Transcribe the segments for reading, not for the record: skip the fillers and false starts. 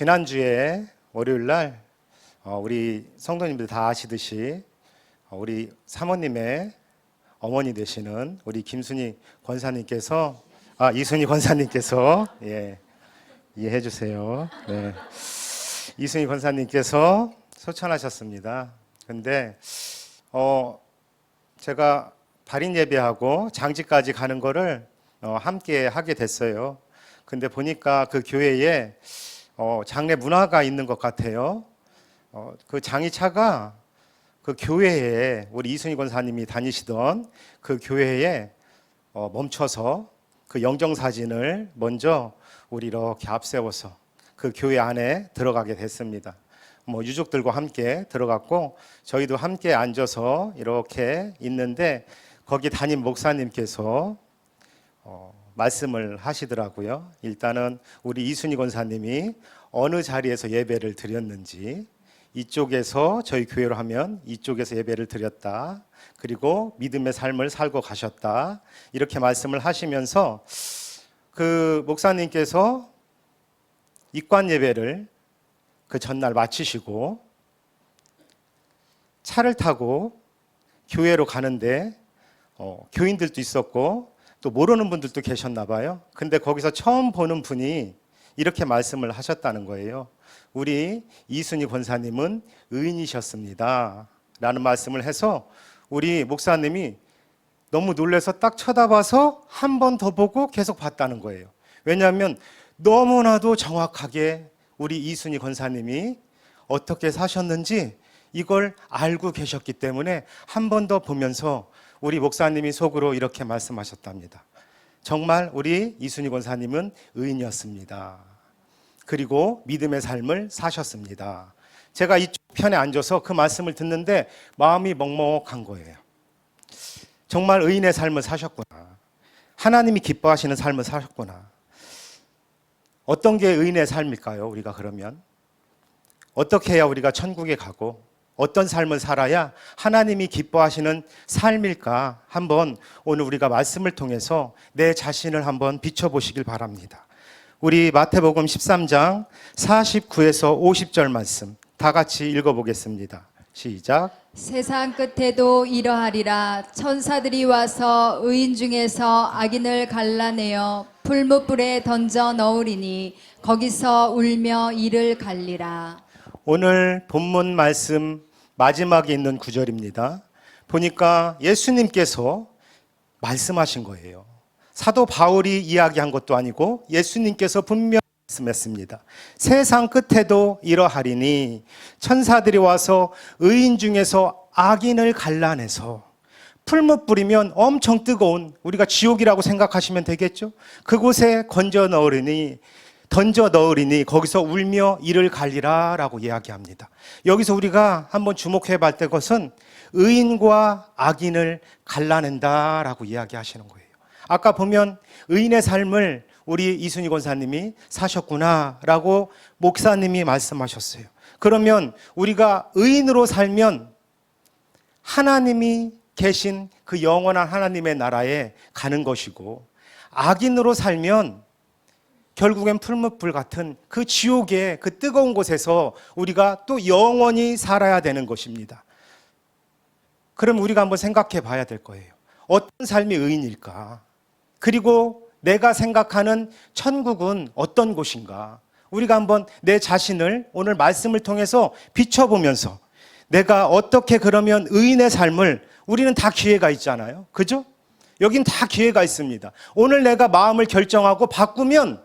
지난주에 월요일 날 우리 성도님들 다 아시듯이 우리 사모님의 어머니 되시는 우리 김순희 권사님께서 이순희 권사님께서 이해해 주세요. 네. 이순희 권사님께서 소천하셨습니다. 근데 제가 발인 예배하고 장지까지 가는 거를 함께 하게 됐어요. 근데 보니까 그 교회에 장례 문화가 있는 것 같아요. 그 장의차가 그 교회에 우리 이순희 권사님이 다니시던 그 교회에 멈춰서 그 영정사진을 먼저 우리 이렇게 앞세워서 그 교회 안에 들어가게 됐습니다. 유족들과 함께 들어갔고 저희도 함께 앉아서 이렇게 있는데 거기 담임 목사님께서 말씀을 하시더라고요. 일단은 우리 이순희 권사님이 어느 자리에서 예배를 드렸는지, 이쪽에서 저희 교회로 하면 이쪽에서 예배를 드렸다, 그리고 믿음의 삶을 살고 가셨다, 이렇게 말씀을 하시면서 그 목사님께서 입관 예배를 그 전날 마치시고 차를 타고 교회로 가는데 교인들도 있었고 또 모르는 분들도 계셨나 봐요. 근데 거기서 처음 보는 분이 이렇게 말씀을 하셨다는 거예요. 우리 이순희 권사님은 의인이셨습니다 라는 말씀을 해서 우리 목사님이 너무 놀라서 딱 쳐다봐서 한 번 더 보고 계속 봤다는 거예요. 왜냐하면 너무나도 정확하게 우리 이순희 권사님이 어떻게 사셨는지 이걸 알고 계셨기 때문에 한 번 더 보면서 우리 목사님이 속으로 이렇게 말씀하셨답니다. 정말 우리 이순희 권사님은 의인이었습니다. 그리고 믿음의 삶을 사셨습니다. 제가 이쪽 편에 앉아서 그 말씀을 듣는데 마음이 먹먹한 거예요. 정말 의인의 삶을 사셨구나. 하나님이 기뻐하시는 삶을 사셨구나. 어떤 게 의인의 삶일까요? 우리가 그러면 어떻게 해야 우리가 천국에 가고 어떤 삶을 살아야 하나님이 기뻐하시는 삶일까? 한번 오늘 우리가 말씀을 통해서 내 자신을 한번 비춰보시길 바랍니다. 우리 마태복음 13장 49에서 50절 말씀 다 같이 읽어보겠습니다. 시작. 세상 끝에도 이러하리라. 천사들이 와서 의인 중에서 악인을 갈라내어 풀무불에 던져 넣으리니 거기서 울며 이를 갈리라. 오늘 본문 말씀 마지막에 있는 구절입니다. 보니까 예수님께서 말씀하신 거예요. 사도 바울이 이야기한 것도 아니고 예수님께서 분명히 말씀했습니다. 세상 끝에도 이러하리니 천사들이 와서 의인 중에서 악인을 갈라내서 풀무 뿌리면 엄청 뜨거운 우리가 지옥이라고 생각하시면 되겠죠. 그곳에 던져 넣으리니 거기서 울며 이를 갈리라 라고 이야기합니다. 여기서 우리가 한번 주목해 봐야 될 것은 의인과 악인을 갈라낸다 라고 이야기하시는 거예요. 아까 보면 의인의 삶을 우리 이순희 권사님이 사셨구나 라고 목사님이 말씀하셨어요. 그러면 우리가 의인으로 살면 하나님이 계신 그 영원한 하나님의 나라에 가는 것이고, 악인으로 살면 결국엔 풀무불 같은 그 지옥의 그 뜨거운 곳에서 우리가 또 영원히 살아야 되는 것입니다. 그럼 우리가 한번 생각해 봐야 될 거예요. 어떤 삶이 의인일까? 그리고 내가 생각하는 천국은 어떤 곳인가? 우리가 한번 내 자신을 오늘 말씀을 통해서 비춰보면서 내가 어떻게 그러면 의인의 삶을, 우리는 다 기회가 있잖아요. 그죠? 여긴 다 기회가 있습니다. 오늘 내가 마음을 결정하고 바꾸면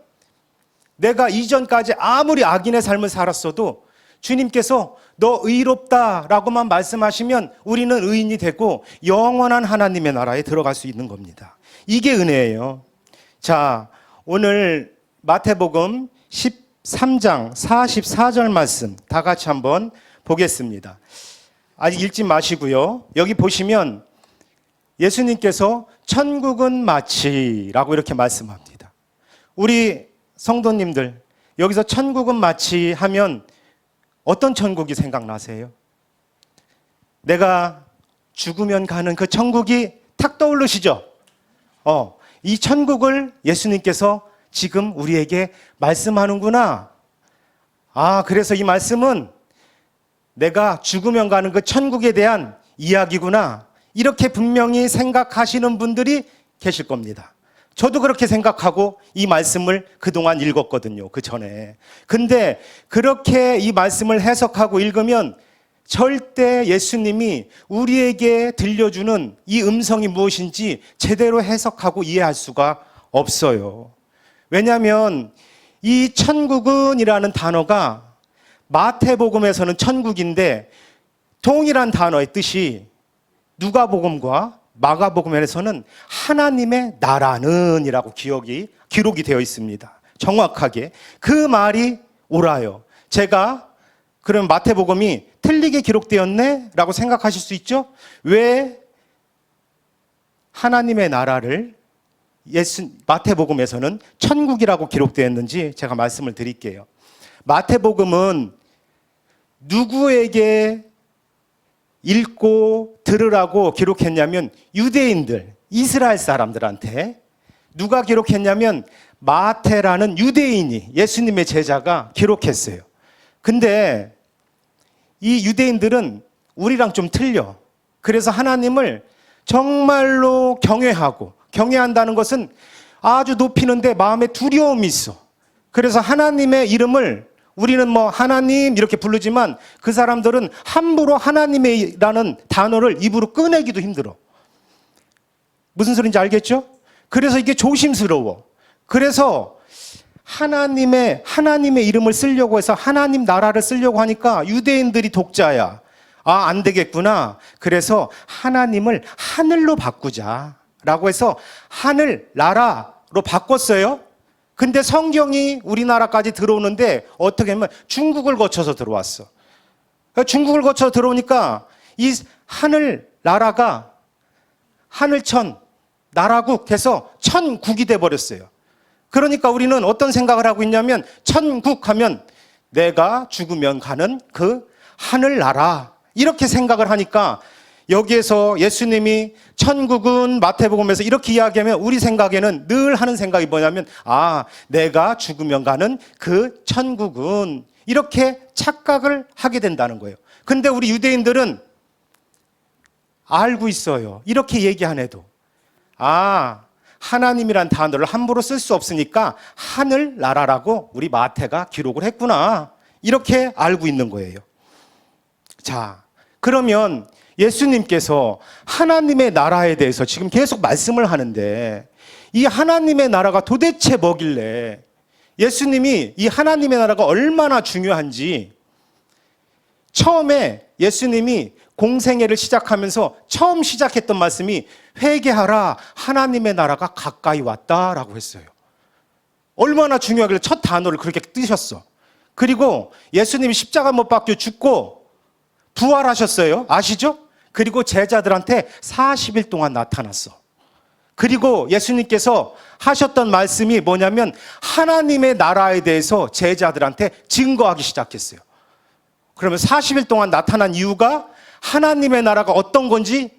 내가 이전까지 아무리 악인의 삶을 살았어도 주님께서 너 의롭다라고만 말씀하시면 우리는 의인이 되고 영원한 하나님의 나라에 들어갈 수 있는 겁니다. 이게 은혜예요. 자, 오늘 마태복음 13장 44절 말씀 다 같이 한번 보겠습니다. 아직 읽지 마시고요. 여기 보시면 예수님께서 천국은 마치라고 이렇게 말씀합니다. 우리 성도님들, 여기서 천국은 마치 하면 어떤 천국이 생각나세요? 내가 죽으면 가는 그 천국이 탁 떠오르시죠? 이 천국을 예수님께서 지금 우리에게 말씀하는구나. 그래서 이 말씀은 내가 죽으면 가는 그 천국에 대한 이야기구나. 이렇게 분명히 생각하시는 분들이 계실 겁니다. 저도 그렇게 생각하고 이 말씀을 그동안 읽었거든요. 그 전에. 근데 그렇게 이 말씀을 해석하고 읽으면 절대 예수님이 우리에게 들려주는 이 음성이 무엇인지 제대로 해석하고 이해할 수가 없어요. 왜냐하면 이 천국은이라는 단어가 마태복음에서는 천국인데 동일한 단어의 뜻이 누가복음과 마가복음에서는 하나님의 나라는 이라고 기록이 되어 있습니다. 정확하게 그 말이 옳아요. 제가 그럼 마태복음이 틀리게 기록되었네? 라고 생각하실 수 있죠? 왜 하나님의 나라를 마태복음에서는 천국이라고 기록되었는지 제가 말씀을 드릴게요. 마태복음은 누구에게 읽고 들으라고 기록했냐면 유대인들, 이스라엘 사람들한테. 누가 기록했냐면 마태라는 유대인이, 예수님의 제자가 기록했어요. 근데 이 유대인들은 우리랑 좀 틀려. 그래서 하나님을 정말로 경외한다는 것은 아주 높이는데 마음에 두려움이 있어. 그래서 하나님의 이름을 우리는 하나님 이렇게 부르지만 그 사람들은 함부로 하나님이라는 단어를 입으로 꺼내기도 힘들어. 무슨 소리인지 알겠죠? 그래서 이게 조심스러워. 그래서 하나님의 이름을 쓰려고 해서 하나님 나라를 쓰려고 하니까 유대인들이 독자야. 안 되겠구나. 그래서 하나님을 하늘로 바꾸자라고 해서 하늘 나라로 바꿨어요. 근데 성경이 우리나라까지 들어오는데 어떻게 하면 중국을 거쳐서 들어왔어. 중국을 거쳐 들어오니까 이 하늘 나라가 하늘천 나라국 해서 천국이 돼 버렸어요. 그러니까 우리는 어떤 생각을 하고 있냐면 천국 하면 내가 죽으면 가는 그 하늘나라 이렇게 생각을 하니까 여기에서 예수님이 천국은 마태복음에서 이렇게 이야기하면 우리 생각에는 늘 하는 생각이 뭐냐면 내가 죽으면 가는 그 천국은 이렇게 착각을 하게 된다는 거예요. 근데 우리 유대인들은 알고 있어요. 이렇게 얘기 안 해도 하나님이란 단어를 함부로 쓸 수 없으니까 하늘나라라고 우리 마태가 기록을 했구나. 이렇게 알고 있는 거예요. 자, 그러면 예수님께서 하나님의 나라에 대해서 지금 계속 말씀을 하는데 이 하나님의 나라가 도대체 뭐길래 예수님이 이 하나님의 나라가 얼마나 중요한지 처음에 예수님이 공생애를 시작하면서 처음 시작했던 말씀이 회개하라 하나님의 나라가 가까이 왔다라고 했어요. 얼마나 중요하길래 첫 단어를 그렇게 뜨셨어. 그리고 예수님이 십자가 못 박혀 죽고 부활하셨어요. 아시죠? 그리고 제자들한테 40일 동안 나타났어. 그리고 예수님께서 하셨던 말씀이 뭐냐면 하나님의 나라에 대해서 제자들한테 증거하기 시작했어요. 그러면 40일 동안 나타난 이유가 하나님의 나라가 어떤 건지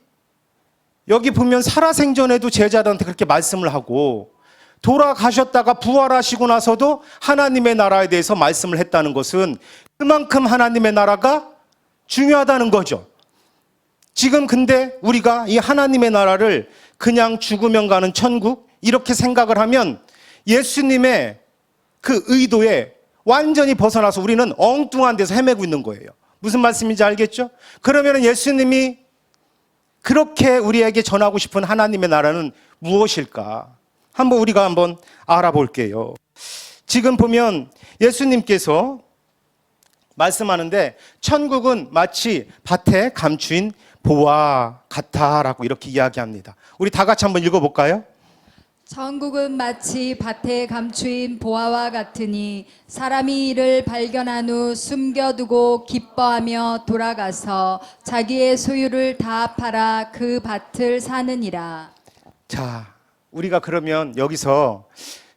여기 보면 살아생전에도 제자들한테 그렇게 말씀을 하고 돌아가셨다가 부활하시고 나서도 하나님의 나라에 대해서 말씀을 했다는 것은 그만큼 하나님의 나라가 중요하다는 거죠. 지금 근데 우리가 이 하나님의 나라를 그냥 죽으면 가는 천국 이렇게 생각을 하면 예수님의 그 의도에 완전히 벗어나서 우리는 엉뚱한 데서 헤매고 있는 거예요. 무슨 말씀인지 알겠죠? 그러면 예수님이 그렇게 우리에게 전하고 싶은 하나님의 나라는 무엇일까? 우리가 한번 알아볼게요. 지금 보면 예수님께서 말씀하는데 천국은 마치 밭에 감추인 보와 같다라고 이렇게 이야기합니다. 우리 다 같이 한번 읽어볼까요? 천국은 마치 밭에 감추인 보화와 같으니 사람이 이를 발견한 후 숨겨두고 기뻐하며 돌아가서 자기의 소유를 다 팔아 그 밭을 사느니라. 자, 우리가 그러면 여기서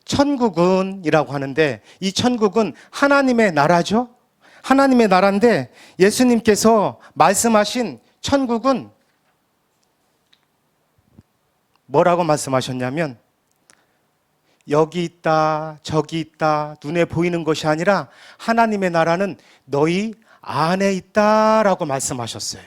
천국은이라고 하는데 이 천국은 하나님의 나라죠. 하나님의 나라인데 예수님께서 말씀하신 천국은 뭐라고 말씀하셨냐면 여기 있다, 저기 있다, 눈에 보이는 것이 아니라 하나님의 나라는 너희 안에 있다라고 말씀하셨어요.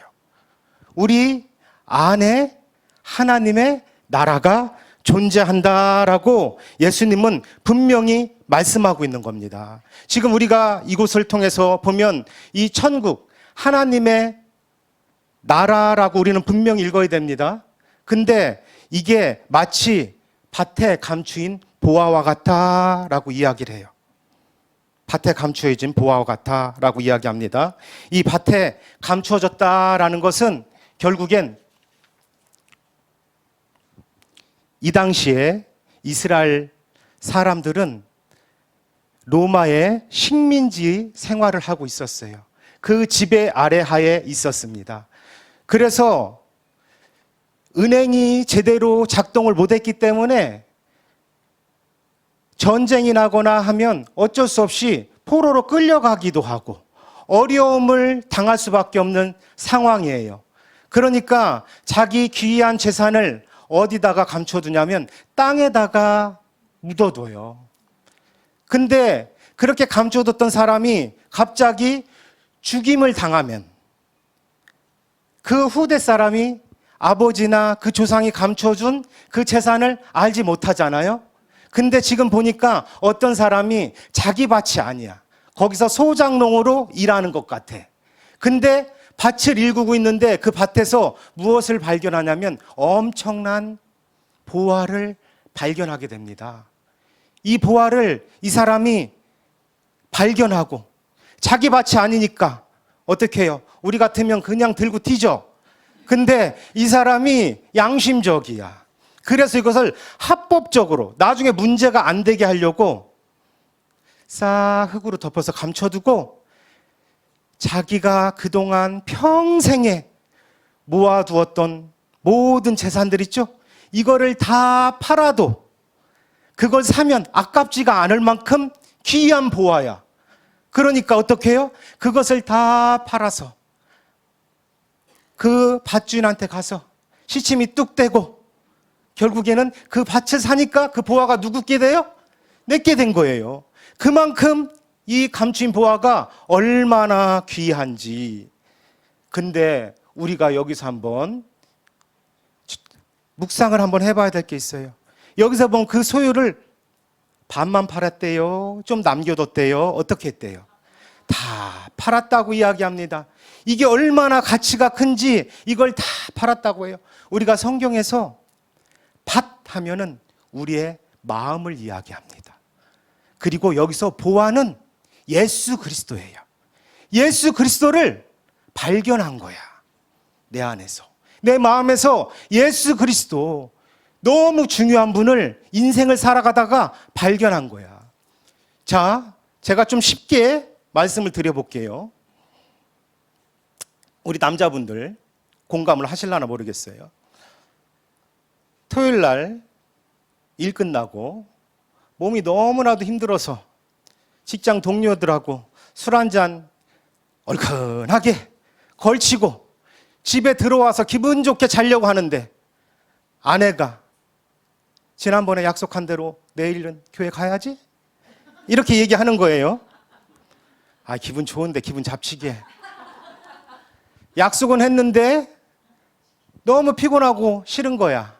우리 안에 하나님의 나라가 존재한다라고 예수님은 분명히 말씀하고 있는 겁니다. 지금 우리가 이곳을 통해서 보면 이 천국, 하나님의 나라라고 우리는 분명히 읽어야 됩니다. 근데 이게 마치 밭에 감추인 보화와 같다라고 이야기를 해요. 밭에 감추어진 보화와 같다라고 이야기합니다. 이 밭에 감추어졌다라는 것은 결국엔 이 당시에 이스라엘 사람들은 로마의 식민지 생활을 하고 있었어요. 그 지배 아래 하에 있었습니다. 그래서 은행이 제대로 작동을 못했기 때문에 전쟁이 나거나 하면 어쩔 수 없이 포로로 끌려가기도 하고 어려움을 당할 수밖에 없는 상황이에요. 그러니까 자기 귀한 재산을 어디다가 감춰두냐면 땅에다가 묻어둬요. 근데 그렇게 감춰뒀던 사람이 갑자기 죽임을 당하면 그 후대 사람이 아버지나 그 조상이 감춰준 그 재산을 알지 못하잖아요. 근데 지금 보니까 어떤 사람이 자기 밭이 아니야. 거기서 소장농으로 일하는 것 같아. 근데 밭을 일구고 있는데 그 밭에서 무엇을 발견하냐면 엄청난 보화를 발견하게 됩니다. 이 보화를 이 사람이 발견하고 자기 밭이 아니니까 어떻게 해요? 우리 같으면 그냥 들고 튀죠. 근데 이 사람이 양심적이야. 그래서 이것을 합법적으로 나중에 문제가 안 되게 하려고 싹 흙으로 덮어서 감춰두고 자기가 그동안 평생에 모아두었던 모든 재산들 있죠? 이거를 다 팔아도 그걸 사면 아깝지가 않을 만큼 귀한 보화야. 그러니까 어떻게 해요? 그것을 다 팔아서 그 밭주인한테 가서 시침이 뚝 떼고 결국에는 그 밭을 사니까 그 보화가 누구께 돼요? 내게 된 거예요. 그만큼 이 감추인 보화가 얼마나 귀한지. 근데 우리가 여기서 한번 묵상을 한번 해봐야 될 게 있어요. 여기서 보면 그 소유를 반만 팔았대요? 좀 남겨뒀대요? 어떻게 했대요? 다 팔았다고 이야기합니다. 이게 얼마나 가치가 큰지 이걸 다 팔았다고 해요. 우리가 성경에서 밭 하면은 우리의 마음을 이야기합니다. 그리고 여기서 보화는 예수 그리스도예요. 예수 그리스도를 발견한 거야. 내 안에서. 내 마음에서 예수 그리스도 너무 중요한 분을 인생을 살아가다가 발견한 거야. 자, 제가 좀 쉽게 말씀을 드려볼게요. 우리 남자분들 공감을 하실려나 모르겠어요. 토요일 날 일 끝나고 몸이 너무나도 힘들어서 직장 동료들하고 술 한잔 얼큰하게 걸치고 집에 들어와서 기분 좋게 자려고 하는데 아내가 지난번에 약속한 대로 내일은 교회 가야지? 이렇게 얘기하는 거예요. 아, 기분 좋은데 기분 잡치게. 약속은 했는데 너무 피곤하고 싫은 거야.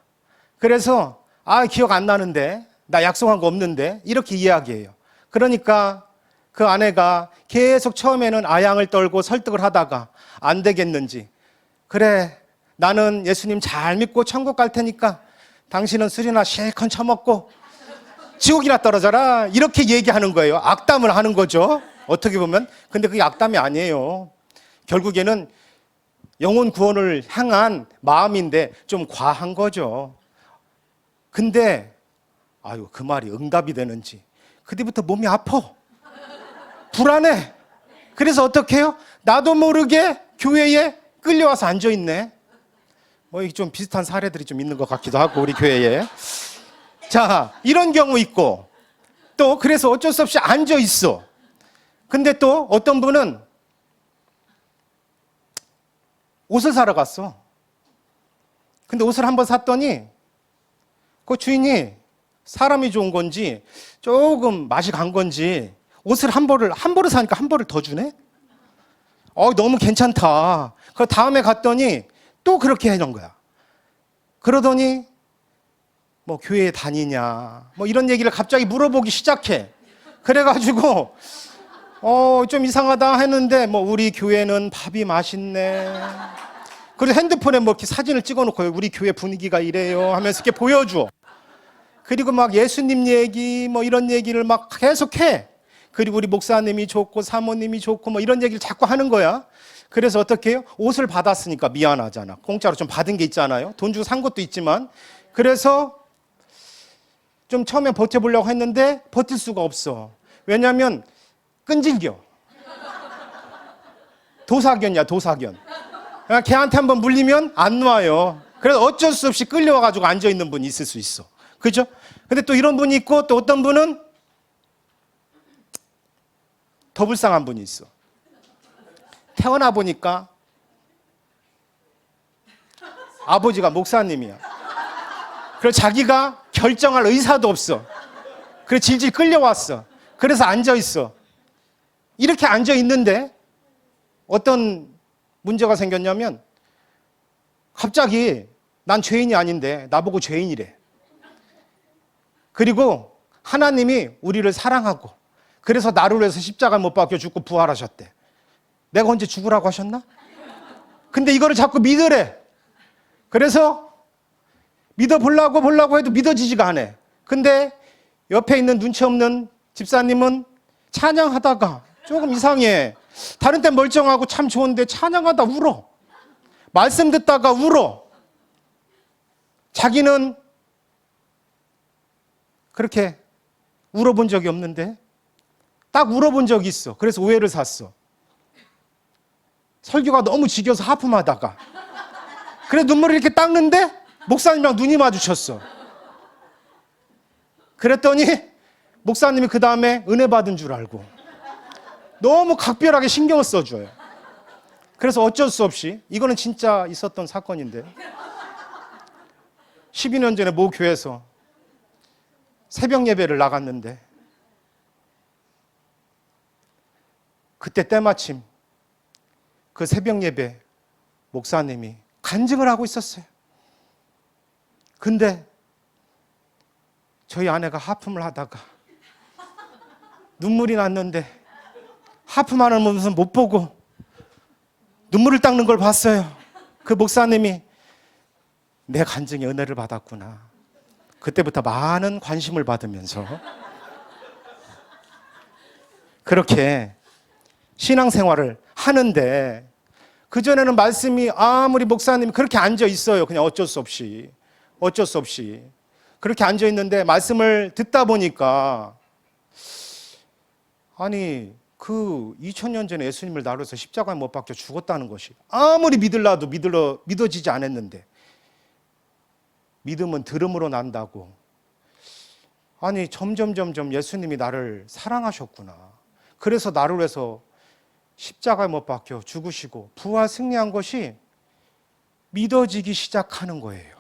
그래서 기억 안 나는데 나 약속한 거 없는데 이렇게 이야기해요. 그러니까 그 아내가 계속 처음에는 아양을 떨고 설득을 하다가 안 되겠는지 그래 나는 예수님 잘 믿고 천국 갈 테니까 당신은 술이나 실컷 처먹고 지옥이나 떨어져라 이렇게 얘기하는 거예요. 악담을 하는 거죠. 어떻게 보면. 근데 그게 악담이 아니에요. 결국에는 영혼 구원을 향한 마음인데 좀 과한 거죠. 근데 그 말이 응답이 되는지 그때부터 몸이 아파. 불안해. 그래서 어떻게 해요? 나도 모르게 교회에 끌려와서 앉아있네. 좀 비슷한 사례들이 좀 있는 것 같기도 하고 우리 교회에. 자, 이런 경우 있고 또 그래서 어쩔 수 없이 앉아있어. 근데 또 어떤 분은 옷을 사러 갔어. 근데 옷을 한번 샀더니 그 주인이 사람이 좋은 건지 조금 맛이 간 건지 옷을 한 벌을 사니까 한 벌을 더 주네? 너무 괜찮다. 그 다음에 갔더니 또 그렇게 해놓은 거야. 그러더니 뭐 교회에 다니냐 뭐 이런 얘기를 갑자기 물어보기 시작해. 그래가지고 좀 이상하다 했는데 뭐 우리 교회는 밥이 맛있네. 그리고 핸드폰에 뭐 이렇게 사진을 찍어놓고 우리 교회 분위기가 이래요 하면서 이렇게 보여줘. 그리고 막 예수님 얘기 뭐 이런 얘기를 막 계속해. 그리고 우리 목사님이 좋고 사모님이 좋고 뭐 이런 얘기를 자꾸 하는 거야. 그래서 어떻게 해요? 옷을 받았으니까 미안하잖아. 공짜로 좀 받은 게 있잖아요. 돈 주고 산 것도 있지만. 그래서 좀 처음에 버텨보려고 했는데 버틸 수가 없어. 왜냐하면 끈질겨. 도사견이야, 도사견. 그냥 걔한테 한번 물리면 안 놔요. 그래서 어쩔 수 없이 끌려와가지고 앉아있는 분이 있을 수 있어. 그죠? 근데 또 이런 분이 있고 또 어떤 분은 더 불쌍한 분이 있어. 태어나 보니까 아버지가 목사님이야. 그래서 자기가 결정할 의사도 없어. 그래서 질질 끌려왔어. 그래서 앉아있어. 이렇게 앉아있는데 어떤 문제가 생겼냐면 갑자기 난 죄인이 아닌데 나보고 죄인이래. 그리고 하나님이 우리를 사랑하고 그래서 나를 위해서 십자가에 못 박혀 죽고 부활하셨대. 내가 언제 죽으라고 하셨나? 근데 이거를 자꾸 믿으래. 그래서 믿어보려고 해도 믿어지지가 않아. 근데 옆에 있는 눈치 없는 집사님은 찬양하다가 조금 이상해. 다른 땐 멀쩡하고 참 좋은데 찬양하다 울어. 말씀 듣다가 울어. 자기는 그렇게 울어본 적이 없는데 딱 울어본 적이 있어. 그래서 오해를 샀어. 설교가 너무 지겨서 하품하다가 그래 눈물을 이렇게 닦는데 목사님이랑 눈이 마주쳤어. 그랬더니 목사님이 그 다음에 은혜 받은 줄 알고 너무 각별하게 신경을 써줘요. 그래서 어쩔 수 없이 이거는 진짜 있었던 사건인데 12년 전에 모 교회에서 새벽 예배를 나갔는데 그때 때마침 그 새벽 예배 목사님이 간증을 하고 있었어요. 근데 저희 아내가 하품을 하다가 눈물이 났는데 하품하는 모습을 못 보고 눈물을 닦는 걸 봤어요. 그 목사님이 내 간증에 은혜를 받았구나. 그때부터 많은 관심을 받으면서 그렇게 신앙생활을 하는데 그전에는 말씀이 아무리 목사님이 그렇게 앉아 있어요. 그냥 어쩔 수 없이 그렇게 앉아 있는데 말씀을 듣다 보니까 아니 그 2000년 전에 예수님을 나로 해서 십자가에 못 박혀 죽었다는 것이 아무리 믿으려도 믿어지지 않았는데 믿음은 들음으로 난다고. 아니 점점 예수님이 나를 사랑하셨구나. 그래서 나를 위해서 십자가에 못 박혀 죽으시고 부활 승리한 것이 믿어지기 시작하는 거예요.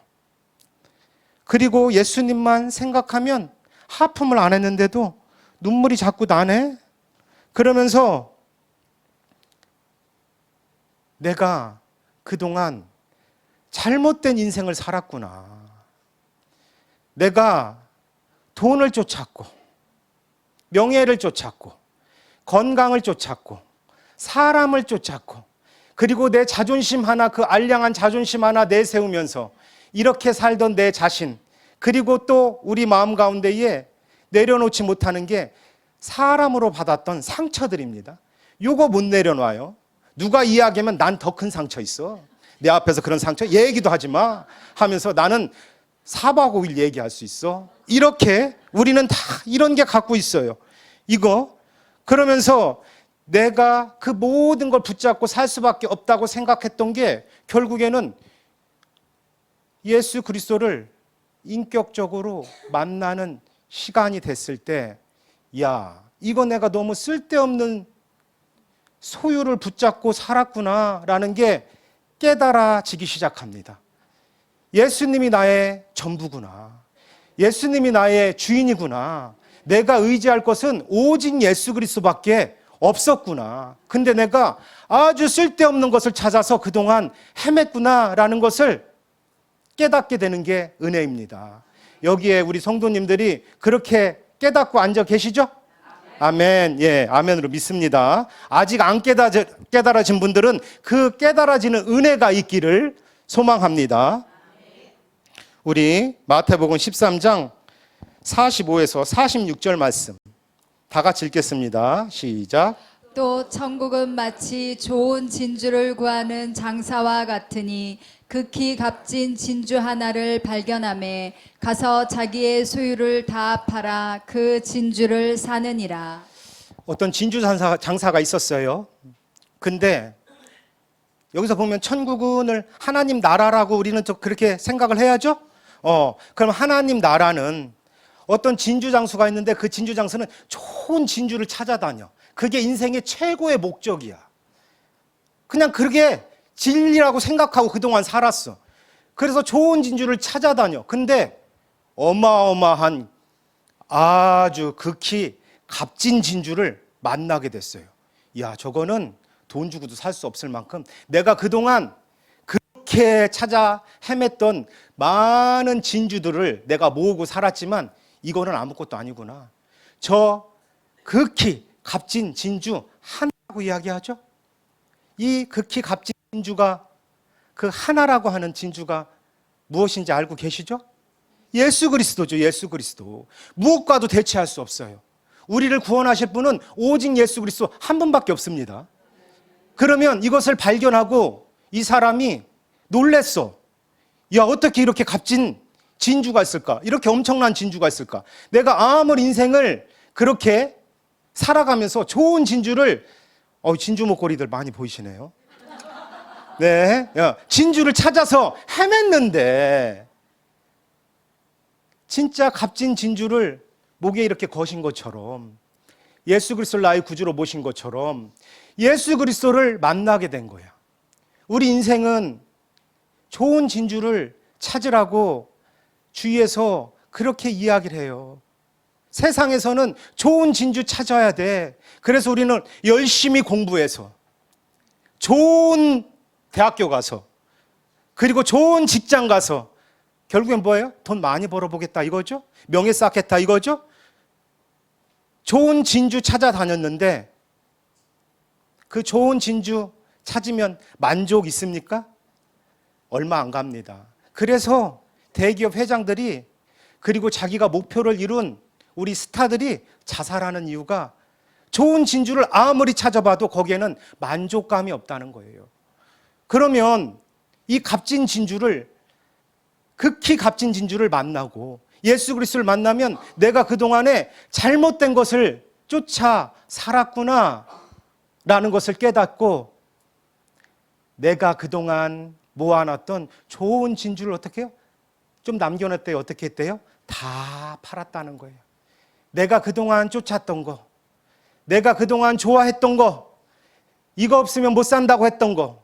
그리고 예수님만 생각하면 하품을 안 했는데도 눈물이 자꾸 나네. 그러면서 내가 그동안 잘못된 인생을 살았구나. 내가 돈을 쫓았고 명예를 쫓았고 건강을 쫓았고 사람을 쫓았고 그리고 내 자존심 하나, 그 알량한 자존심 하나 내세우면서 이렇게 살던 내 자신, 그리고 또 우리 마음 가운데에 내려놓지 못하는 게 사람으로 받았던 상처들입니다. 요거 못 내려놔요. 누가 이야기하면 난 더 큰 상처 있어. 내 앞에서 그런 상처 얘기도 하지 마 하면서 나는 4박 5일 얘기할 수 있어. 이렇게 우리는 다 이런 게 갖고 있어요. 이거 그러면서 내가 그 모든 걸 붙잡고 살 수밖에 없다고 생각했던 게 결국에는 예수 그리스도를 인격적으로 만나는 시간이 됐을 때, 야, 이거 내가 너무 쓸데없는 소유를 붙잡고 살았구나라는 게 깨달아지기 시작합니다. 예수님이 나의 전부구나. 예수님이 나의 주인이구나. 내가 의지할 것은 오직 예수 그리스도밖에 없었구나. 근데 내가 아주 쓸데없는 것을 찾아서 그동안 헤맸구나라는 것을 깨닫게 되는 게 은혜입니다. 여기에 우리 성도님들이 그렇게 깨닫고 앉아 계시죠? 아멘. 예, 아멘으로 믿습니다. 아직 안 깨달아진 분들은 그 깨달아지는 은혜가 있기를 소망합니다. 우리 마태복음 13장 45에서 46절 말씀 다 같이 읽겠습니다. 시작. 또 천국은 마치 좋은 진주를 구하는 장사와 같으니 극히 값진 진주 하나를 발견하매 가서 자기의 소유를 다 팔아 그 진주를 사느니라. 어떤 진주 장사가 있었어요. 근데 여기서 보면 천국은 하나님 나라라고 우리는 또 그렇게 생각을 해야죠. 그럼 하나님 나라는 어떤 진주 장수가 있는데 그 진주 장수는 좋은 진주를 찾아다녀. 그게 인생의 최고의 목적이야. 그냥 그게 진리라고 생각하고 그동안 살았어. 그래서 좋은 진주를 찾아다녀. 근데 어마어마한 아주 극히 값진 진주를 만나게 됐어요. 야, 저거는 돈 주고도 살 수 없을 만큼 내가 그동안 그렇게 찾아 헤맸던 많은 진주들을 내가 모으고 살았지만 이거는 아무것도 아니구나. 저 극히 값진 진주 하나라고 이야기하죠. 이 극히 값진 진주가 그 하나라고 하는 진주가 무엇인지 알고 계시죠? 예수 그리스도죠. 예수 그리스도. 무엇과도 대체할 수 없어요. 우리를 구원하실 분은 오직 예수 그리스도 한 분밖에 없습니다. 그러면 이것을 발견하고 이 사람이 놀랬어. 야, 어떻게 이렇게 값진 진주가 있을까? 이렇게 엄청난 진주가 있을까? 내가 아무리 인생을 그렇게 살아가면서 좋은 진주를 진주 목걸이들 많이 보이시네요. 네, 진주를 찾아서 헤맸는데 진짜 값진 진주를 목에 이렇게 거신 것처럼 예수 그리스도를 나의 구주로 모신 것처럼 예수 그리스도를 만나게 된 거야. 우리 인생은 좋은 진주를 찾으라고 주위에서 그렇게 이야기를 해요. 세상에서는 좋은 진주 찾아야 돼. 그래서 우리는 열심히 공부해서 좋은 대학교 가서 그리고 좋은 직장 가서 결국엔 뭐예요? 돈 많이 벌어보겠다 이거죠? 명예 쌓겠다 이거죠? 좋은 진주 찾아다녔는데 그 좋은 진주 찾으면 만족 있습니까? 얼마 안 갑니다. 그래서 대기업 회장들이 그리고 자기가 목표를 이룬 우리 스타들이 자살하는 이유가 좋은 진주를 아무리 찾아봐도 거기에는 만족감이 없다는 거예요. 그러면 이 값진 진주를 극히 값진 진주를 만나고 예수 그리스도를 만나면 내가 그동안에 잘못된 것을 쫓아 살았구나 라는 것을 깨닫고 내가 그동안 모아놨던 좋은 진주를 어떻게 해요? 좀 남겨놨대요. 어떻게 했대요? 다 팔았다는 거예요. 내가 그동안 쫓았던 거, 내가 그동안 좋아했던 거, 이거 없으면 못 산다고 했던 거.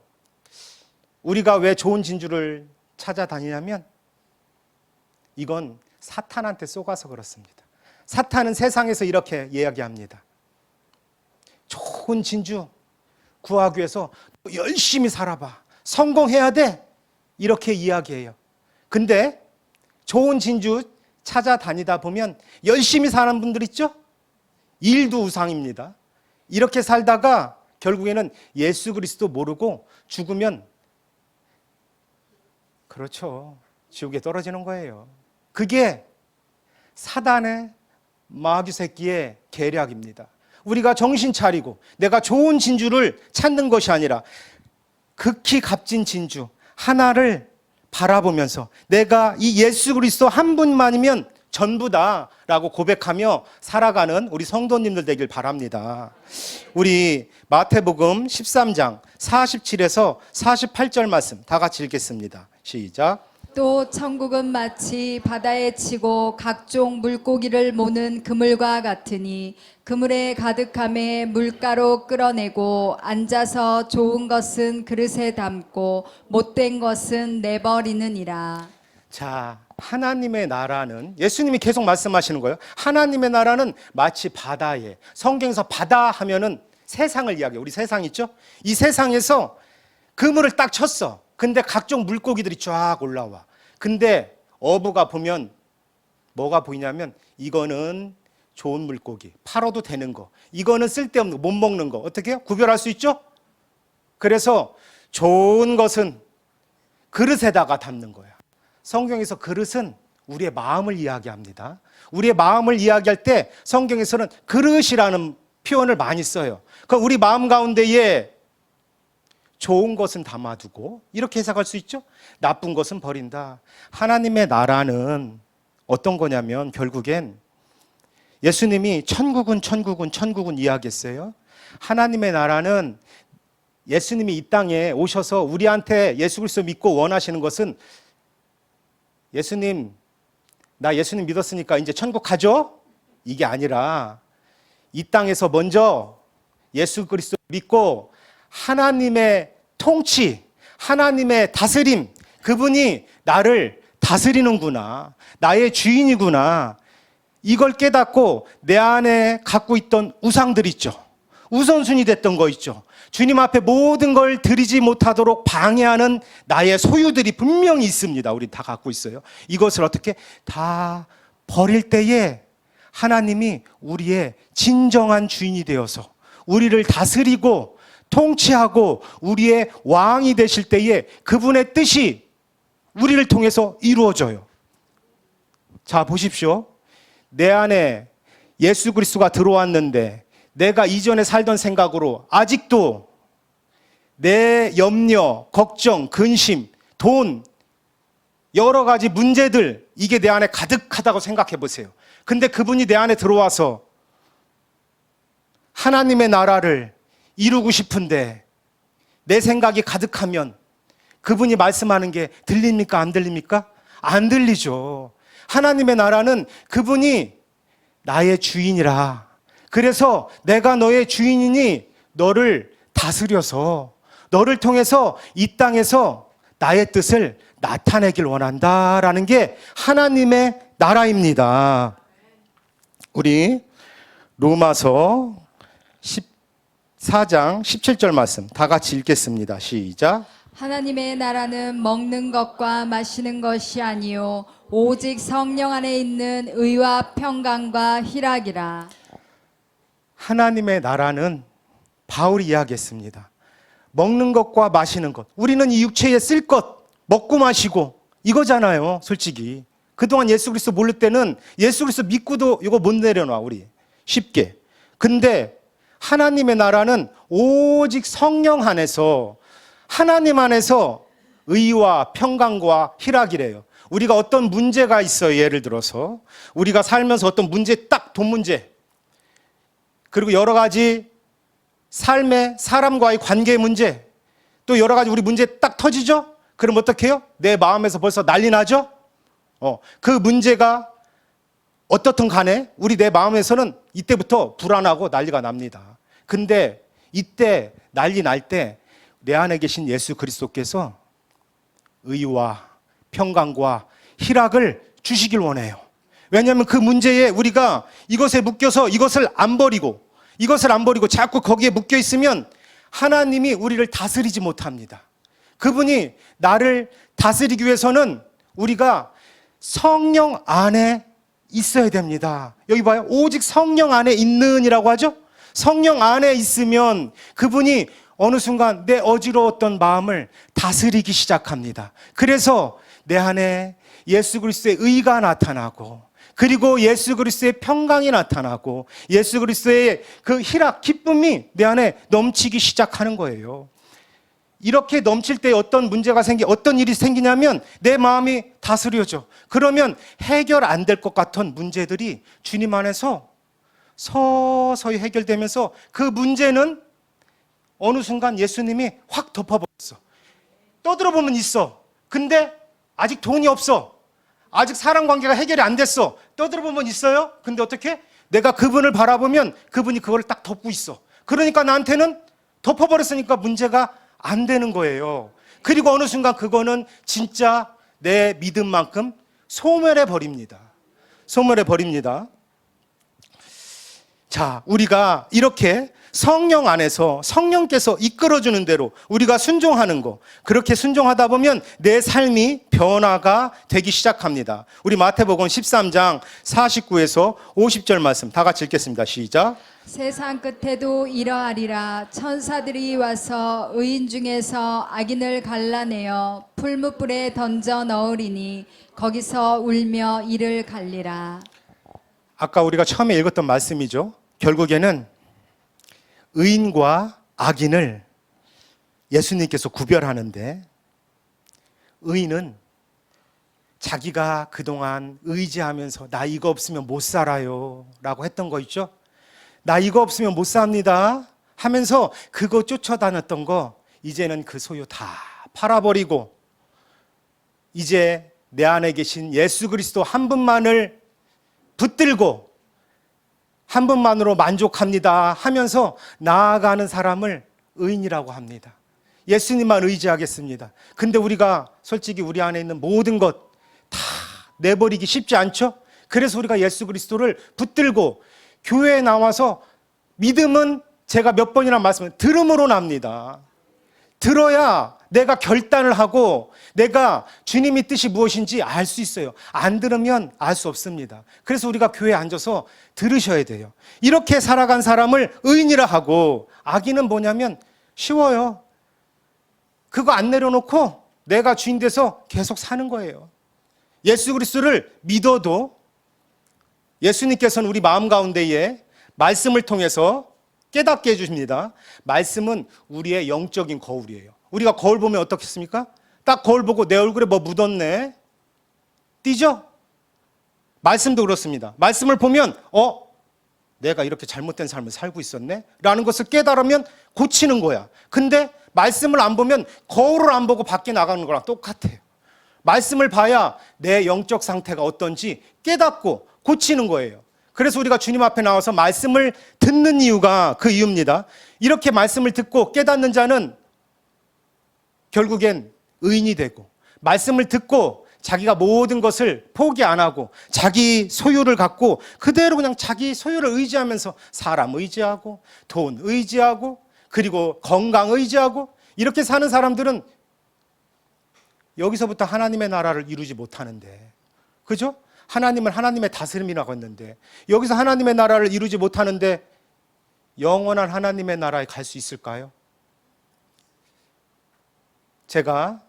우리가 왜 좋은 진주를 찾아다니냐면 이건 사탄한테 쏘가서 그렇습니다. 사탄은 세상에서 이렇게 이야기합니다. 좋은 진주 구하기 위해서 열심히 살아봐. 성공해야 돼. 이렇게 이야기해요. 근데 좋은 진주 찾아다니다 보면 열심히 사는 분들 있죠? 일도 우상입니다. 이렇게 살다가 결국에는 예수 그리스도 모르고 죽으면 그렇죠. 지옥에 떨어지는 거예요. 그게 사단의 마귀 새끼의 계략입니다. 우리가 정신 차리고 내가 좋은 진주를 찾는 것이 아니라 극히 값진 진주 하나를 바라보면서 내가 이 예수 그리스도 한 분만이면 전부다라고 고백하며 살아가는 우리 성도님들 되길 바랍니다. 우리 마태복음 13장 47에서 48절 말씀 다 같이 읽겠습니다. 시작. 또 천국은 마치 바다에 치고 각종 물고기를 모는 그물과 같으니 그물에 가득함에 물가로 끌어내고 앉아서 좋은 것은 그릇에 담고 못된 것은 내버리느니라. 자, 하나님의 나라는, 예수님이 계속 말씀하시는 거예요. 하나님의 나라는 마치 바다에, 성경에서 바다 하면은 세상을 이야기해요. 우리 세상 있죠? 이 세상에서 그물을 딱 쳤어. 근데 각종 물고기들이 쫙 올라와. 근데 어부가 보면 뭐가 보이냐면 이거는 좋은 물고기, 팔아도 되는 거, 이거는 쓸데없는 거, 못 먹는 거, 어떻게 해요? 구별할 수 있죠? 그래서 좋은 것은 그릇에다가 담는 거야. 성경에서 그릇은 우리의 마음을 이야기합니다. 우리의 마음을 이야기할 때 성경에서는 그릇이라는 표현을 많이 써요. 그럼 우리 마음 가운데에 좋은 것은 담아두고, 이렇게 해석할 수 있죠? 나쁜 것은 버린다. 하나님의 나라는 어떤 거냐면 결국엔 예수님이 천국은 이야기했어요. 하나님의 나라는 예수님이 이 땅에 오셔서 우리한테 예수 그리스도 믿고 원하시는 것은, 예수님, 나 예수님 믿었으니까 이제 천국 가죠? 이게 아니라 이 땅에서 먼저 예수 그리스도 믿고 하나님의 통치, 하나님의 다스림, 그분이 나를 다스리는구나, 나의 주인이구나, 이걸 깨닫고 내 안에 갖고 있던 우상들 있죠. 우선순위 됐던 거 있죠. 주님 앞에 모든 걸 드리지 못하도록 방해하는 나의 소유들이 분명히 있습니다. 우리 다 갖고 있어요. 이것을 어떻게 다 버릴 때에 하나님이 우리의 진정한 주인이 되어서 우리를 다스리고 통치하고 우리의 왕이 되실 때에 그분의 뜻이 우리를 통해서 이루어져요. 자, 보십시오. 내 안에 예수 그리스도가 들어왔는데 내가 이전에 살던 생각으로 아직도 내 염려, 걱정, 근심, 돈, 여러 가지 문제들, 이게 내 안에 가득하다고 생각해 보세요. 근데 그분이 내 안에 들어와서 하나님의 나라를 이루고 싶은데 내 생각이 가득하면 그분이 말씀하는 게 들립니까? 안 들립니까? 안 들리죠. 하나님의 나라는 그분이 나의 주인이라. 그래서 내가 너의 주인이니 너를 다스려서 너를 통해서 이 땅에서 나의 뜻을 나타내길 원한다라는 게 하나님의 나라입니다. 우리 로마서 14장 17절 말씀 다 같이 읽겠습니다. 시작. 하나님의 나라는 먹는 것과 마시는 것이 아니요 오직 성령 안에 있는 의와 평강과 희락이라. 하나님의 나라는 바울이 이야기했습니다. 먹는 것과 마시는 것. 우리는 이 육체에 쓸 것, 먹고 마시고 이거잖아요. 솔직히. 그동안 예수 그리스도 모를 때는 예수 그리스도 믿고도 이거 못 내려놔, 우리. 쉽게. 근데 하나님의 나라는 오직 성령 안에서, 하나님 안에서 의와 평강과 희락이래요. 우리가 어떤 문제가 있어요. 예를 들어서 우리가 살면서 어떤 문제, 딱 돈 문제, 그리고 여러 가지 삶의 사람과의 관계 문제, 또 여러 가지 우리 문제 딱 터지죠? 그럼 어떻게 해요? 내 마음에서 벌써 난리 나죠? 그 문제가 어떻든 간에 우리 내 마음에서는 이때부터 불안하고 난리가 납니다. 근데 이때 난리 날 때 내 안에 계신 예수 그리스도께서 의와 평강과 희락을 주시길 원해요. 왜냐하면 그 문제에 우리가 이것에 묶여서 이것을 안 버리고 자꾸 거기에 묶여 있으면 하나님이 우리를 다스리지 못합니다. 그분이 나를 다스리기 위해서는 우리가 성령 안에 있어야 됩니다. 여기 봐요. 오직 성령 안에 있는이라고 하죠. 성령 안에 있으면 그분이 어느 순간 내 어지러웠던 마음을 다스리기 시작합니다. 그래서 내 안에 예수 그리스도의 의가 나타나고, 그리고 예수 그리스도의 평강이 나타나고, 예수 그리스도의 그 희락, 기쁨이 내 안에 넘치기 시작하는 거예요. 이렇게 넘칠 때 어떤 문제가 어떤 일이 생기냐면 내 마음이 다스려져. 그러면 해결 안 될 것 같은 문제들이 주님 안에서 서서히 해결되면서 그 문제는 어느 순간 예수님이 확 덮어버렸어. 떠들어보면 있어. 근데 아직 돈이 없어. 아직 사람 관계가 해결이 안 됐어. 떠들어보면 있어요. 근데 어떻게? 내가 그분을 바라보면 그분이 그걸 딱 덮고 있어. 그러니까 나한테는 덮어버렸으니까 문제가 안 되는 거예요. 그리고 어느 순간 그거는 진짜 내 믿음만큼 소멸해 버립니다. 소멸해 버립니다. 자, 우리가 이렇게 성령 안에서 성령께서 이끌어주는 대로 우리가 순종하는 거, 그렇게 순종하다 보면 내 삶이 변화가 되기 시작합니다. 우리 마태복음 13장 49에서 50절 말씀 다 같이 읽겠습니다. 시작. 세상 끝에도 이러하리라. 천사들이 와서 의인 중에서 악인을 갈라내어 풀무불에 던져 넣으리니 거기서 울며 이를 갈리라. 아까 우리가 처음에 읽었던 말씀이죠. 결국에는 의인과 악인을 예수님께서 구별하는데, 의인은 자기가 그동안 의지하면서 나 이거 없으면 못 살아요 라고 했던 거 있죠. 나 이거 없으면 못 삽니다 하면서 그거 쫓아다녔던 거, 이제는 그 소유 다 팔아버리고 이제 내 안에 계신 예수 그리스도 한 분만을 붙들고 한 분만으로 만족합니다 하면서 나아가는 사람을 의인이라고 합니다. 예수님만 의지하겠습니다. 근데 우리가 솔직히 우리 안에 있는 모든 것 다 내버리기 쉽지 않죠? 그래서 우리가 예수 그리스도를 붙들고 교회에 나와서, 믿음은 제가 몇 번이나 말씀을 들음으로 납니다. 들어야 내가 결단을 하고 내가 주님의 뜻이 무엇인지 알 수 있어요. 안 들으면 알 수 없습니다. 그래서 우리가 교회에 앉아서 들으셔야 돼요. 이렇게 살아간 사람을 의인이라 하고, 악인은 뭐냐면 쉬워요. 그거 안 내려놓고 내가 주인 돼서 계속 사는 거예요. 예수 그리스도를 믿어도 예수님께서는 우리 마음 가운데에 말씀을 통해서 깨닫게 해주십니다. 말씀은 우리의 영적인 거울이에요. 우리가 거울 보면 어떻겠습니까? 딱 거울 보고 내 얼굴에 뭐 묻었네? 띄죠? 말씀도 그렇습니다. 말씀을 보면 내가 이렇게 잘못된 삶을 살고 있었네? 라는 것을 깨달으면 고치는 거야. 근데 말씀을 안 보면 거울을 안 보고 밖에 나가는 거랑 똑같아요. 말씀을 봐야 내 영적 상태가 어떤지 깨닫고 고치는 거예요. 그래서 우리가 주님 앞에 나와서 말씀을 듣는 이유가 그 이유입니다. 이렇게 말씀을 듣고 깨닫는 자는 결국엔 의인이 되고, 말씀을 듣고 자기가 모든 것을 포기 안 하고 자기 소유를 갖고 그대로 그냥 자기 소유를 의지하면서 사람 의지하고 돈 의지하고 그리고 건강 의지하고 이렇게 사는 사람들은 여기서부터 하나님의 나라를 이루지 못하는데, 그죠? 하나님은 하나님의 다스림이라고 했는데 여기서 하나님의 나라를 이루지 못하는데 영원한 하나님의 나라에 갈 수 있을까요? 제가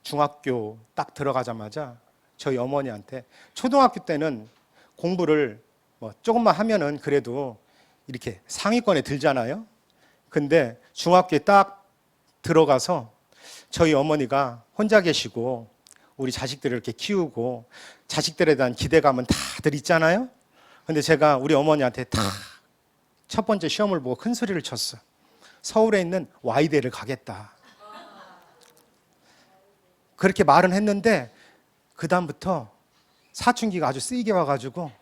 중학교 딱 들어가자마자 저희 어머니한테, 초등학교 때는 공부를 조금만 하면은 그래도 이렇게 상위권에 들잖아요. 근데 중학교에 딱 들어가서 저희 어머니가 혼자 계시고 우리 자식들을 이렇게 키우고 자식들에 대한 기대감은 다들 있잖아요. 근데 제가 우리 어머니한테 다 첫 번째 시험을 보고 큰 소리를 쳤어. 서울에 있는 Y대를 가겠다. 그렇게 말은 했는데 그 다음부터 사춘기가 아주 세게 와가지고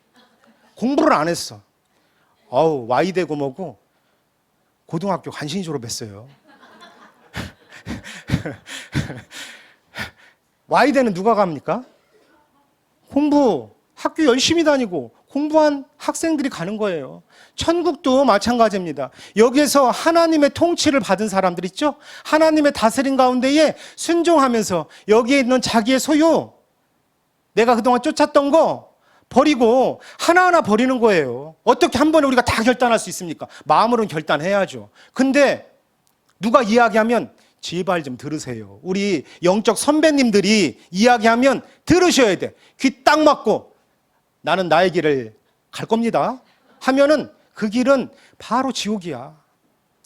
공부를 안 했어. Y대고 뭐고 고등학교 간신히 졸업했어요. Y대는 누가 갑니까? 학교 열심히 다니고 공부한 학생들이 가는 거예요. 천국도 마찬가지입니다. 여기에서 하나님의 통치를 받은 사람들 있죠? 하나님의 다스림 가운데에 순종하면서 여기에 있는 자기의 소유, 내가 그동안 쫓았던 거 버리고 하나하나 버리는 거예요. 어떻게 한 번에 우리가 다 결단할 수 있습니까? 마음으로는 결단해야죠. 근데 누가 이야기하면 제발 좀 들으세요. 우리 영적 선배님들이 이야기하면 들으셔야 돼. 귀 딱 막고 나는 나의 길을 갈 겁니다 하면은 그 길은 바로 지옥이야.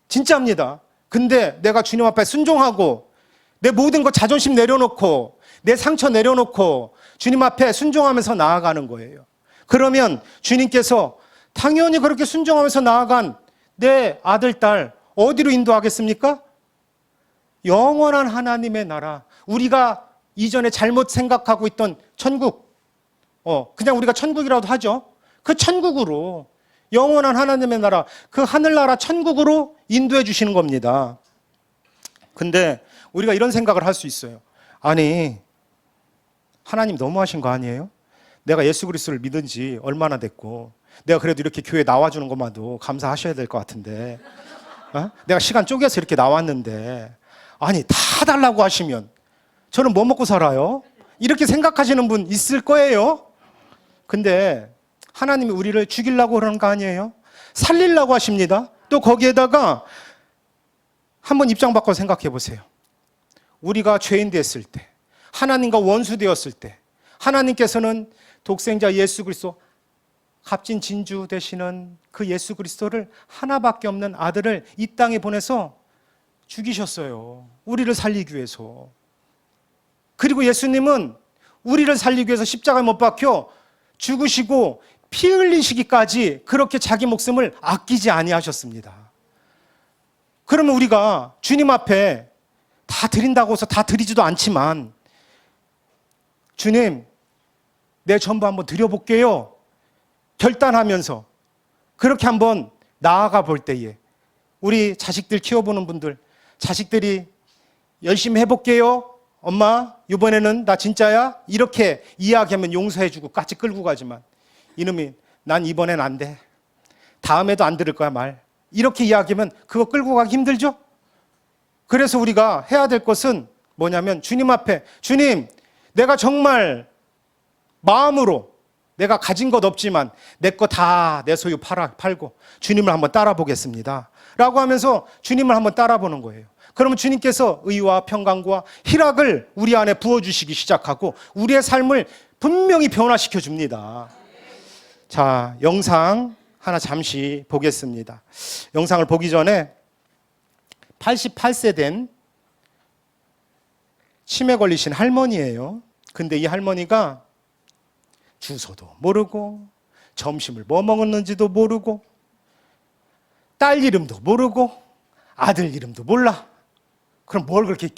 진짜입니다. 근데 내가 주님 앞에 순종하고 내 모든 것 자존심 내려놓고 내 상처 내려놓고 주님 앞에 순종하면서 나아가는 거예요. 그러면 주님께서 당연히 그렇게 순종하면서 나아간 내 아들, 딸 어디로 인도하겠습니까? 영원한 하나님의 나라, 우리가 이전에 잘못 생각하고 있던 천국, 그냥 우리가 천국이라도 하죠. 그 천국으로, 영원한 하나님의 나라, 그 하늘나라 천국으로 인도해 주시는 겁니다. 근데 우리가 이런 생각을 할 수 있어요. 아니, 하나님 너무하신 거 아니에요? 내가 예수 그리스도를 믿은 지 얼마나 됐고 내가 그래도 이렇게 교회 나와주는 것만도 감사하셔야 될 것 같은데 내가 시간 쪼개서 이렇게 나왔는데 아니 다 달라고 하시면 저는 뭐 먹고 살아요? 이렇게 생각하시는 분 있을 거예요. 근데 하나님이 우리를 죽이려고 그러는 거 아니에요? 살리려고 하십니다. 또 거기에다가 한번 입장 바꿔 생각해 보세요. 우리가 죄인 됐을 때, 하나님과 원수 되었을 때 하나님께서는 독생자 예수 그리스도 값진 진주 되시는 그 예수 그리스도를 하나밖에 없는 아들을 이 땅에 보내서 죽이셨어요. 우리를 살리기 위해서. 그리고 예수님은 우리를 살리기 위해서 십자가에 못 박혀 죽으시고 피 흘리시기까지 그렇게 자기 목숨을 아끼지 아니하셨습니다. 그러면 우리가 주님 앞에 다 드린다고 해서 다 드리지도 않지만 주님 내 전부 한번 드려볼게요 결단하면서 그렇게 한번 나아가 볼 때에 우리 자식들 키워보는 분들 자식들이 열심히 해볼게요 엄마 이번에는 나 진짜야 이렇게 이야기하면 용서해주고 까치 끌고 가지만 이놈이 난 이번엔 안 돼 다음에도 안 들을 거야 말 이렇게 이야기하면 그거 끌고 가기 힘들죠? 그래서 우리가 해야 될 것은 뭐냐면 주님 앞에 주님 내가 정말 마음으로 내가 가진 것 없지만 내 거 다 내 소유 팔고 주님을 한번 따라 보겠습니다 라고 하면서 주님을 한번 따라 보는 거예요. 그러면 주님께서 의와 평강과 희락을 우리 안에 부어주시기 시작하고 우리의 삶을 분명히 변화시켜 줍니다. 자, 영상 하나 잠시 보겠습니다. 영상을 보기 전에 88세 된 치매 걸리신 할머니예요. 근데 이 할머니가 주소도 모르고 점심을 뭐 먹었는지도 모르고 딸 이름도 모르고 아들 이름도 몰라. 그럼 뭘 그렇게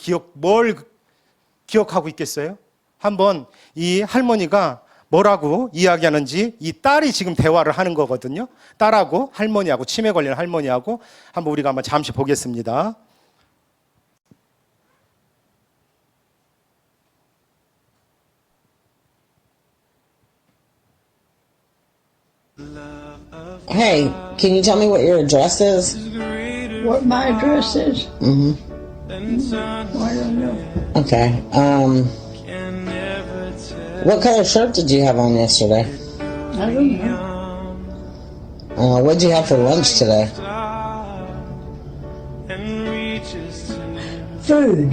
기억하고 있겠어요? 한번 이 할머니가 뭐라고 이야기하는지 이 딸이 지금 대화를 하는 거거든요. 딸하고 할머니하고 치매 걸린 할머니하고 한번 우리가 한번 잠시 보겠습니다. Hey, can you tell me what your address is? What my address is? Mm-hmm. I don't know. Okay. What color shirt did you have on yesterday? I don't know. What'd you have for lunch today? Food.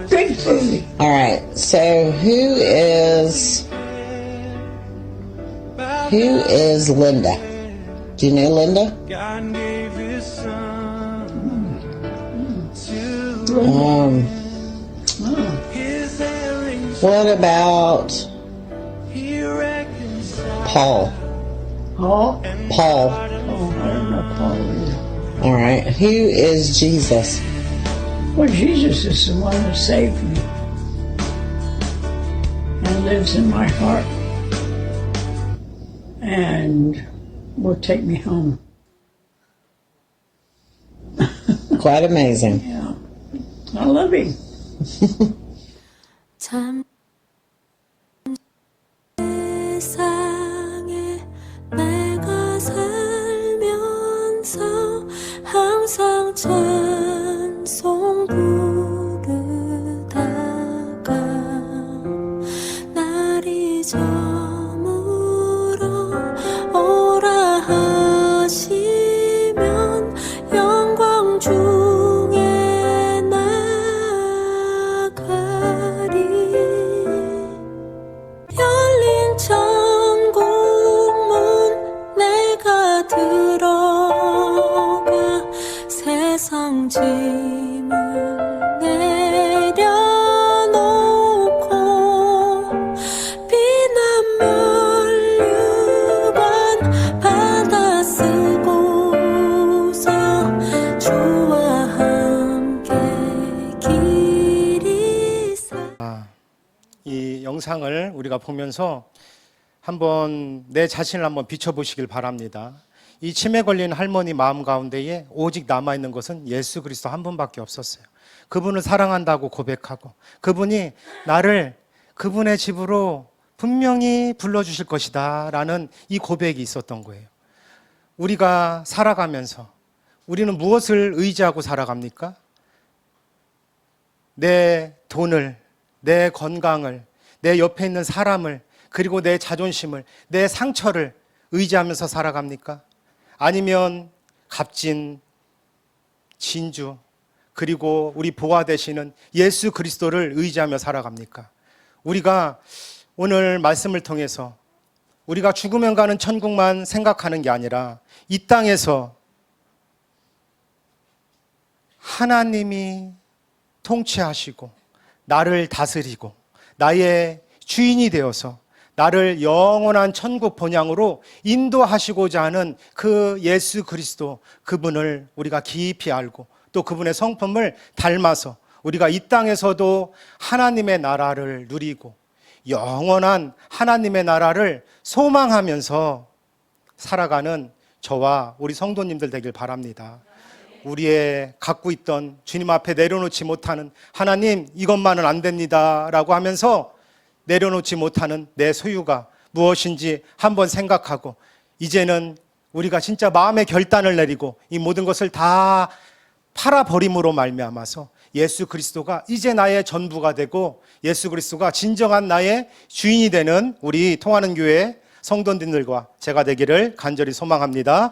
Big food. All right. So who is Linda? Do you know Linda? What about Paul? Paul? Paul. Oh, I don't know Paul either. All right. Who is Jesus? Well, Jesus is the one that saved me and lives in my heart and will take me home. Quite amazing. Yeah. I love him. 참 세상에 내가 살면서 항상 찬송 부르다가 날이 저물어 오라 하시면 영광 중에 나가리 열린 천국문 내가 들어가 세상 짐을 내려놓고 비난 면류관 받아 쓰고서 주와 함께 길이 이 영상을 우리가 보면서 한번 내 자신을 한번 비춰보시길 바랍니다. 이 치매 걸린 할머니 마음 가운데에 오직 남아있는 것은 예수 그리스도 한 분밖에 없었어요. 그분을 사랑한다고 고백하고 그분이 나를 그분의 집으로 분명히 불러주실 것이다 라는 이 고백이 있었던 거예요. 우리가 살아가면서 우리는 무엇을 의지하고 살아갑니까? 내 돈을, 내 건강을, 내 옆에 있는 사람을, 그리고 내 자존심을, 내 상처를 의지하면서 살아갑니까? 아니면 값진 진주, 그리고 우리 보화 되시는 예수 그리스도를 의지하며 살아갑니까? 우리가 오늘 말씀을 통해서 우리가 죽으면 가는 천국만 생각하는 게 아니라 이 땅에서 하나님이 통치하시고 나를 다스리고 나의 주인이 되어서 나를 영원한 천국 본향으로 인도하시고자 하는 그 예수 그리스도, 그분을 우리가 깊이 알고 또 그분의 성품을 닮아서 우리가 이 땅에서도 하나님의 나라를 누리고 영원한 하나님의 나라를 소망하면서 살아가는 저와 우리 성도님들 되길 바랍니다. 우리의 갖고 있던 주님 앞에 내려놓지 못하는, 하나님 이것만은 안 됩니다 라고 하면서 내려놓지 못하는 내 소유가 무엇인지 한번 생각하고, 이제는 우리가 진짜 마음의 결단을 내리고 이 모든 것을 다 팔아버림으로 말미암아서 예수 그리스도가 이제 나의 전부가 되고 예수 그리스도가 진정한 나의 주인이 되는 우리 통하는 교회 성도님들과 제가 되기를 간절히 소망합니다.